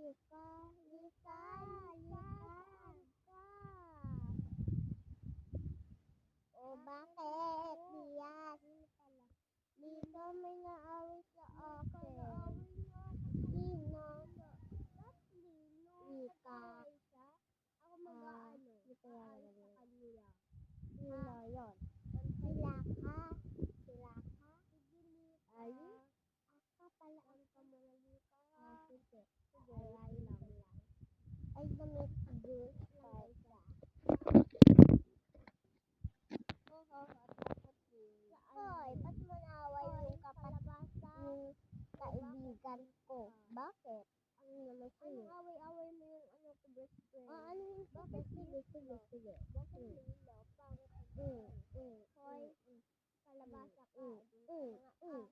Lika, lika, lika. O bakit? Diyan. Dito may naawit sa akin. Sino? Lika. Ako mag-aano. Dito yan. Sa kanila. Sino yun? Sila ka? Sila ka? Ay? Ako pala. Sige. Ay lang. Ay, damit juice. Ay, ka. Hoy, ba't mo naaway yung yung kaibigan ko? Bakit? Ano naman sa'yo? Anong away-away mo yung ano ko best friend? Ano yung Bakit sige, sige, sige. Bakit nila? Pangit. Mm, mm, Hoy, mm, kalabasa ka. mm, mm, mm.